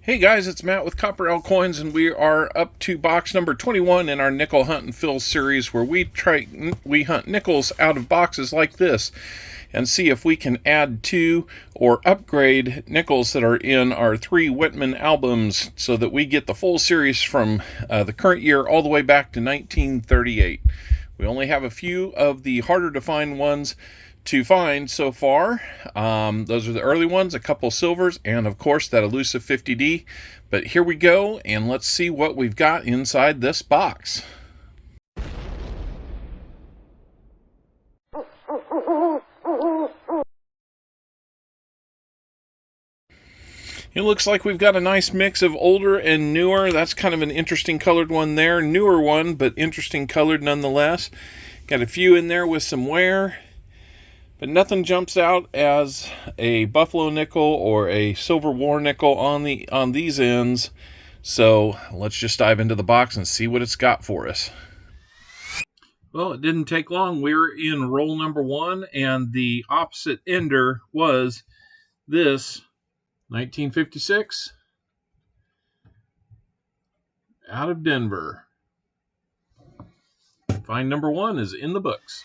Hey guys, it's Matt with Copper L Coins, and we are up to box number 21 in our Nickel Hunt and Fill series, where we hunt nickels out of boxes like this and see if we can add to or upgrade nickels that are in our 3 Whitman albums so that we get the full series from the current year all the way back to 1938. We only have a few of the harder to find ones to find so far. Those are the early ones, a couple silvers, and of course that elusive 50D. But here we go, and let's see what we've got inside this box. It looks like we've got a nice mix of older and newer. That's kind of an interesting colored one there. Newer one, but interesting colored nonetheless. Got a few in there with some wear. But nothing jumps out as a buffalo nickel or a silver war nickel on these ends. So let's just dive into the box and see what it's got for us. Well, it didn't take long. We were in roll number 1, and the opposite ender was this 1956 out of Denver. Find number 1 is in the books.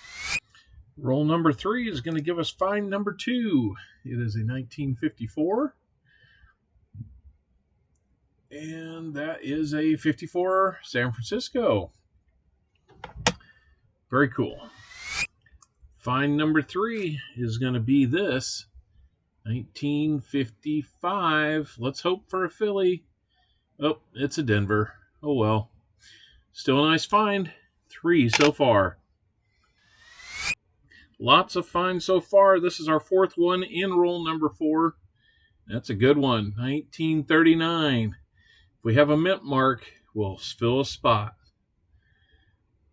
Roll number 3 is going to give us find number 2. It is a 1954. And that is a 54 San Francisco. Very cool. Find number 3 is going to be this 1955. Let's hope for a Philly. Oh, it's a Denver. Oh well. Still a nice find. 3 so far. Lots of finds so far. This is our 4th one in roll number 4. That's a good one. 1939. If we have a mint mark, we'll fill a spot.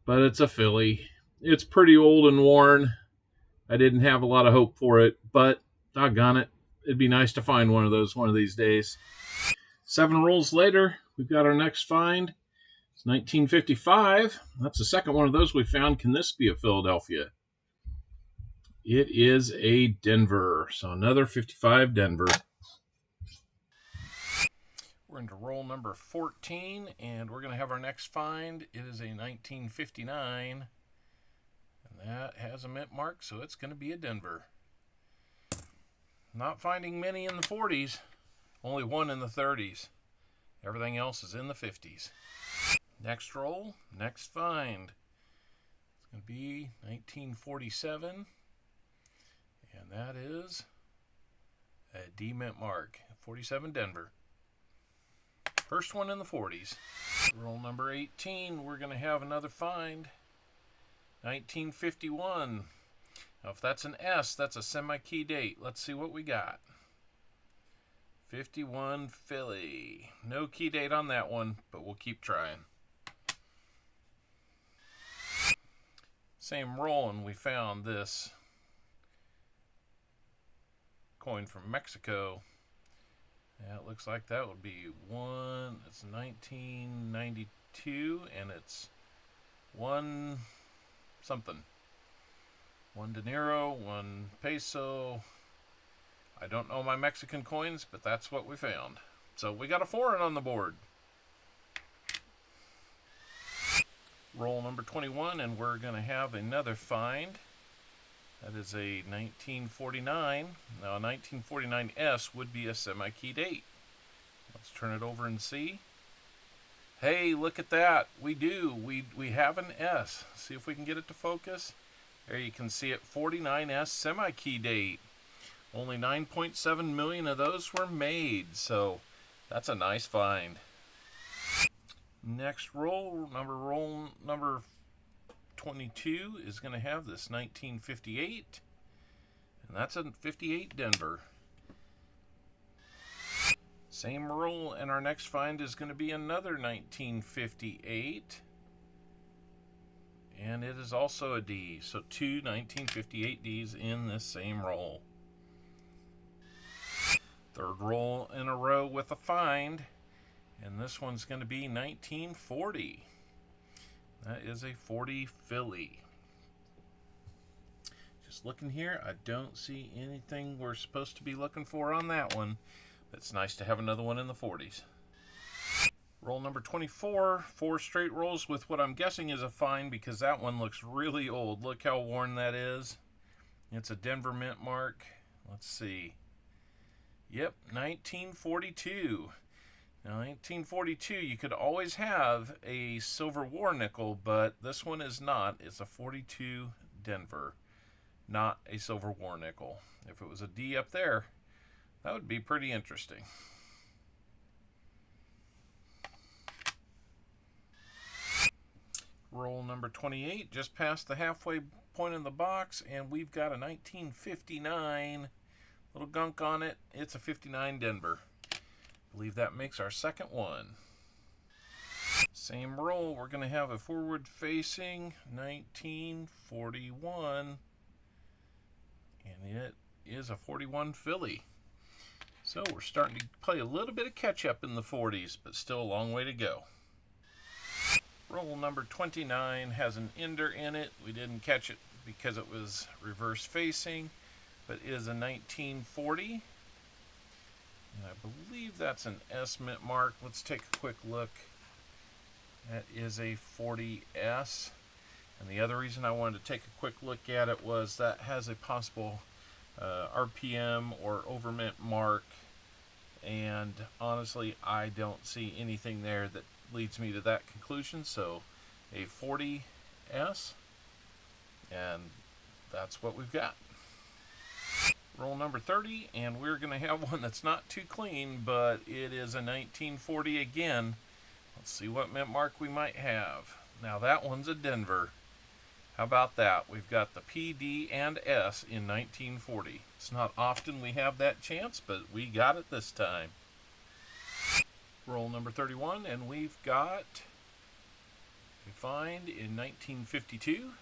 But it's a Philly. It's pretty old and worn. I didn't have a lot of hope for it, but doggone it. It'd be nice to find one of those one of these days. 7 rolls later, we've got our next find. It's 1955. That's the second one of those we found. Can this be a Philadelphia? It is a Denver. So another 55 Denver. We're into roll number 14, and we're going to have our next find. It is a 1959, and that has a mint mark, so it's going to be a Denver. Not finding many in the 40s, only one in the 30s. Everything else is in the 50s. Next roll, next find. It's going to be 1947. And that is a D mint mark, 47 Denver. First one in the 40s. Roll number 18, we're going to have another find. 1951. Now, if that's an S, that's a semi-key date. Let's see what we got. 51 Philly. No key date on that one, but we'll keep trying. Same roll, and we found this coin from Mexico. Yeah, it looks like that would be one. It's 1992, and it's one something. 1 dinero, 1 peso. I don't know my Mexican coins, but that's what we found. So we got a foreign on the board. Roll number 21, and we're going to have another find. That is a 1949. Now, a 1949S would be a semi-key date. Let's turn it over and see. Hey, look at that. We do. We have an S. See if we can get it to focus. There you can see it, 49S semi-key date. Only 9.7 million of those were made, so that's a nice find. Next roll number 22 is going to have this 1958, and that's a 58 Denver. Same roll, and our next find is going to be another 1958, and it is also a D. So 2 1958Ds in this same roll. Third roll in a row with a find, and this one's going to be 1940. That is a 40 Philly. Just looking here, I don't see anything we're supposed to be looking for on that one. It's nice to have another one in the 40s. Roll number 24, 4 straight rolls with what I'm guessing is a fine because that one looks really old. Look how worn that is. It's a Denver mint mark. Let's see. Yep, 1942. Now, 1942, you could always have a silver war nickel, but this one is not. It's a 42 Denver, not a silver war nickel. If it was a D up there, that would be pretty interesting. Roll number 28, just past the halfway point in the box, and we've got a 1959. Little gunk on it. It's a 59 Denver. I believe that makes our second one. Same roll. We're going to have a forward-facing 1941, and it is a 41 Philly. So we're starting to play a little bit of catch-up in the 40s, but still a long way to go. Roll number 29 has an ender in it. We didn't catch it because it was reverse-facing, but it is a 1940. And I believe that's an S mint mark. Let's take a quick look. That is a 40S. And the other reason I wanted to take a quick look at it was that has a possible RPM or over mint mark. And honestly, I don't see anything there that leads me to that conclusion. So a 40S. And that's what we've got. Roll number 30, and we're going to have one that's not too clean, but it is a 1940 again. Let's see what mint mark we might have. Now that one's a Denver. How about that? We've got the P, D, and S in 1940. It's not often we have that chance, but we got it this time. Roll number 31, and we've got a find in 1952, and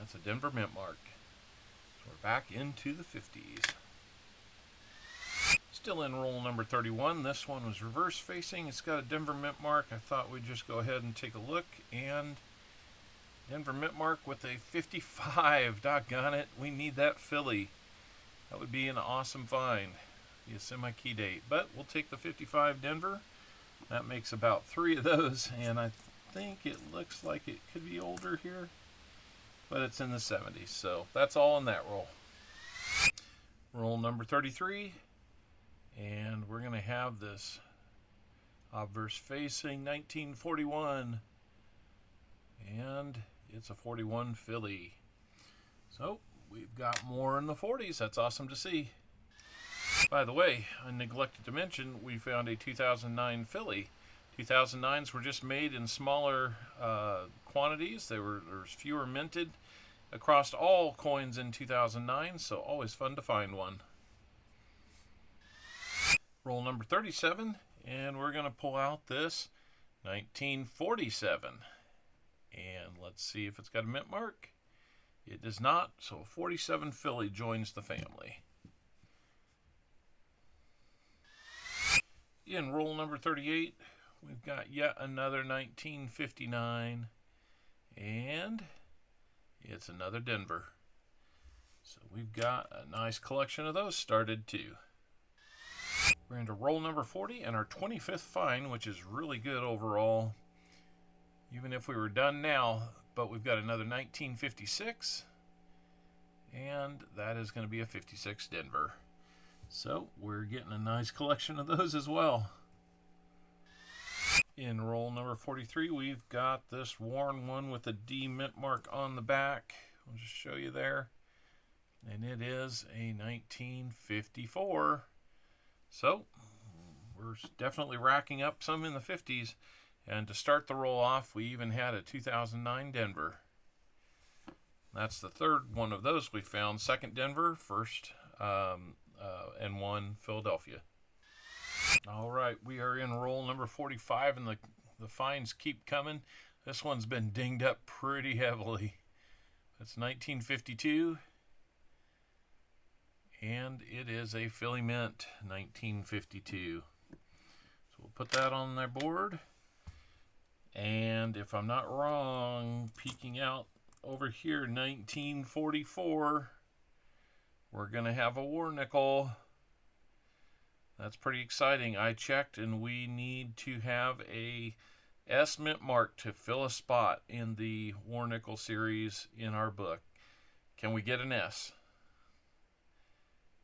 that's a Denver mint mark. So we're back into the 50s. Still in roll number 31. This one was reverse facing. It's got a Denver mint mark. I thought we'd just go ahead and take a look. And Denver mint mark with a 55. Doggone it. We need that Philly. That would be an awesome find. Be a semi-key date. But we'll take the 55 Denver. That makes about 3 of those. And I think it looks like it could be older here, but it's in the 70s. So that's all in that roll. Roll number 33. And we're going to have this obverse facing 1941. And it's a 41 Philly. So we've got more in the 40s. That's awesome to see. By the way, I neglected to mention we found a 2009 Philly. 2009s were just made in smaller quantities. There's fewer minted across all coins in 2009, so always fun to find one. Roll number 37, and we're going to pull out this 1947. And let's see if it's got a mint mark. It does not, so 47 Philly joins the family. In roll number 38, we've got yet another 1959, and it's another Denver. So we've got a nice collection of those started too. We're into roll number 40 and our 25th find, which is really good overall, even if we were done now. But we've got another 1956, and that is going to be a 56 Denver. So we're getting a nice collection of those as well. In roll number 43, we've got this worn one with a D mint mark on the back. I'll just show you there. And it is a 1954. So we're definitely racking up some in the 50s. And to start the roll off, we even had a 2009 Denver. That's the third one of those we found. Second Denver, first and one Philadelphia. All right, we are in roll number 45, and the finds keep coming. This one's been dinged up pretty heavily. That's 1952. And it is a Philly Mint, 1952. So we'll put that on their board. And if I'm not wrong, peeking out over here, 1944, we're going to have a war nickel. That's pretty exciting. I checked, and we need to have a S mint mark to fill a spot in the War Nickel series in our book. Can we get an S?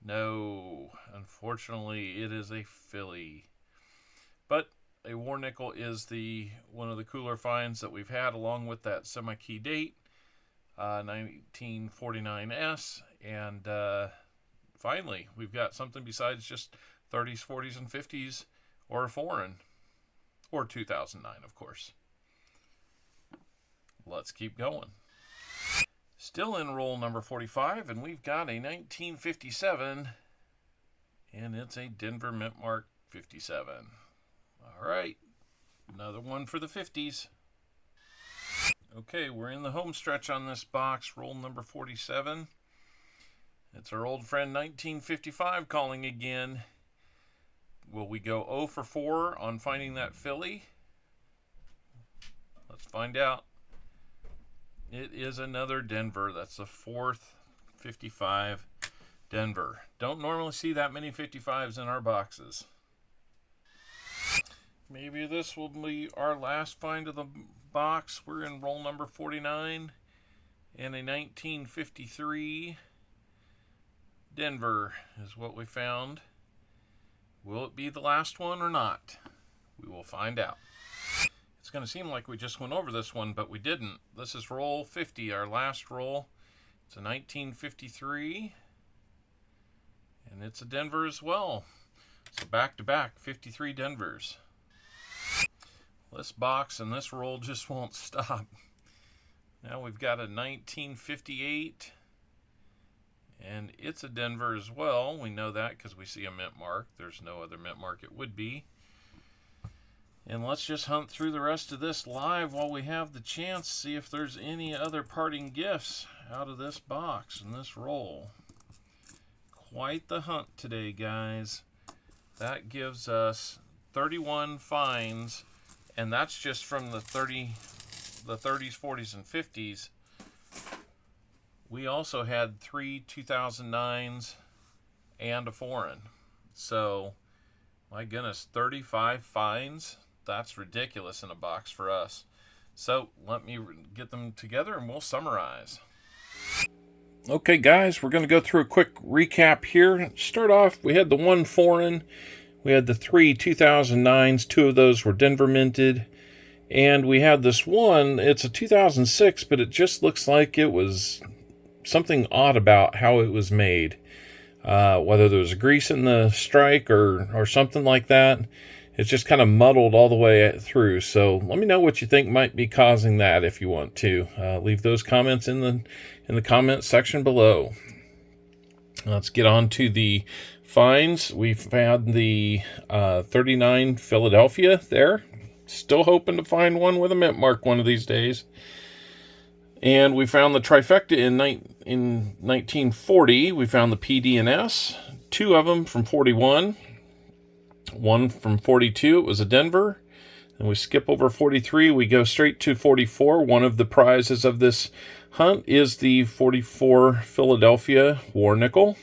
No. Unfortunately, it is a Philly. But a War Nickel is one of the cooler finds that we've had, along with that semi-key date, 1949S. And finally, we've got something besides just 30s, 40s, and 50s, or a foreign, or 2009, of course. Let's keep going. Still in roll number 45, and we've got a 1957, and it's a Denver Mint Mark 57. All right, another one for the 50s. Okay, we're in the home stretch on this box, roll number 47. It's our old friend 1955 calling again. Will we go 0 for 4 on finding that Philly? Let's find out. It is another Denver. That's the fourth 55 Denver. Don't normally see that many 55s in our boxes. Maybe this will be our last find of the box. We're in roll number 49 and a 1953 Denver is what we found. Will it be the last one or not? We will find out. It's going to seem like we just went over this one, but we didn't. This is roll 50, our last roll. It's a 1953, and it's a Denver as well. So back-to-back 53 Denvers. This box and this roll just won't stop. Now we've got a 1958, and it's a Denver as well. We know that because we see a mint mark. There's no other mint mark it would be. And let's just hunt through the rest of this live while we have the chance, see if there's any other parting gifts out of this box and this roll. Quite the hunt today, guys. That gives us 31 finds, and that's just from the 30s, 40s, and 50s. We also had 3 2009s and a foreign. So, my goodness, 35 finds. That's ridiculous in a box for us. So let me get them together and we'll summarize. Okay, guys, we're going to go through a quick recap here. Start off, we had the 1 foreign. We had the 3 2009s. 2 of those were Denver minted. And we had this one, it's a 2006, but it just looks like it was something odd about how it was made. Whether there was grease in the strike or something like that. It's just kind of muddled all the way through. So let me know what you think might be causing that if you want to. Leave those comments in the comment section below. Let's get on to the finds. We found the 39 Philadelphia there. Still hoping to find one with a mint mark one of these days. And we found the trifecta in 1940. We found the PD and S. 2 of them from 41. 1 from 42, it was a Denver. And we skip over 43, we go straight to 44. One of the prizes of this hunt is the 44 Philadelphia War Nickel.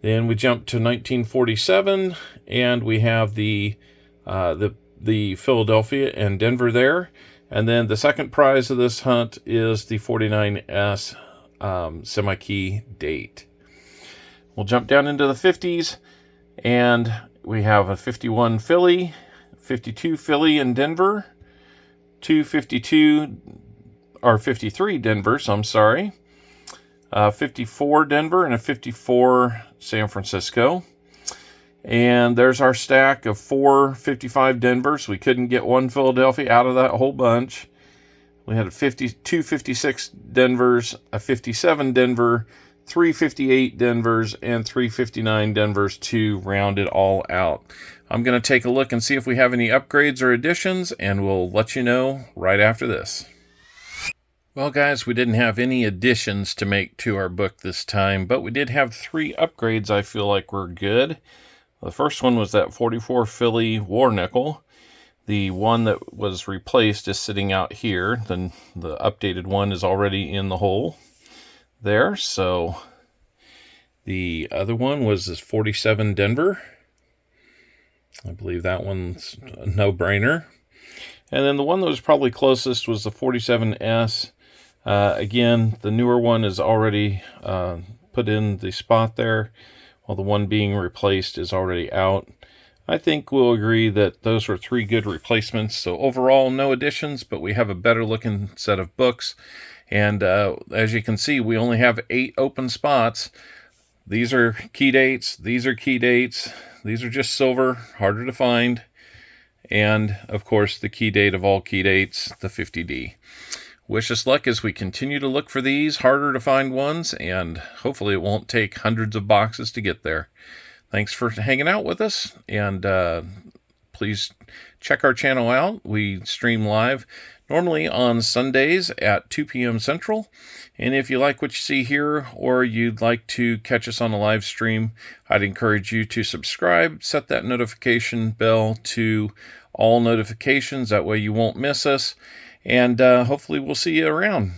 Then we jump to 1947, and we have the Philadelphia and Denver there. And then the second prize of this hunt is the 49S semi-key date. We'll jump down into the 50s, and we have a 51 Philly, 52 Philly in Denver, 53 Denvers, 54 Denver, and a 54 San Francisco. And there's our stack of 4 55 Denvers. We couldn't get 1 Philadelphia out of that whole bunch. We had a 52 56 Denvers, a 57 Denver, 358 Denvers, and 359 Denvers to round it all out. I'm going to take a look and see if we have any upgrades or additions, and we'll let you know right after this. Well, guys, we didn't have any additions to make to our book this time, but we did have 3 upgrades I feel like were good. The first one was that 44 Philly War Nickel. The one that was replaced is sitting out here. Then the updated one is already in the hole there. So the other one was this 47 Denver. I believe that one's a no-brainer. And then the one that was probably closest was the 47S. Again, the newer one is already put in the spot there, while the one being replaced is already out. I think we'll agree that those were 3 good replacements. So overall, no additions, but we have a better looking set of books. And as you can see, we only have 8 open spots. These are key dates. These are key dates. These are just silver, harder to find. And, of course, the key date of all key dates, the 50D. Wish us luck as we continue to look for these harder to find ones, and hopefully it won't take hundreds of boxes to get there. Thanks for hanging out with us, and please check our channel out. We stream live normally on Sundays at 2 p.m. Central. And if you like what you see here, or you'd like to catch us on a live stream, I'd encourage you to subscribe, set that notification bell to all notifications. That way you won't miss us. And hopefully we'll see you around.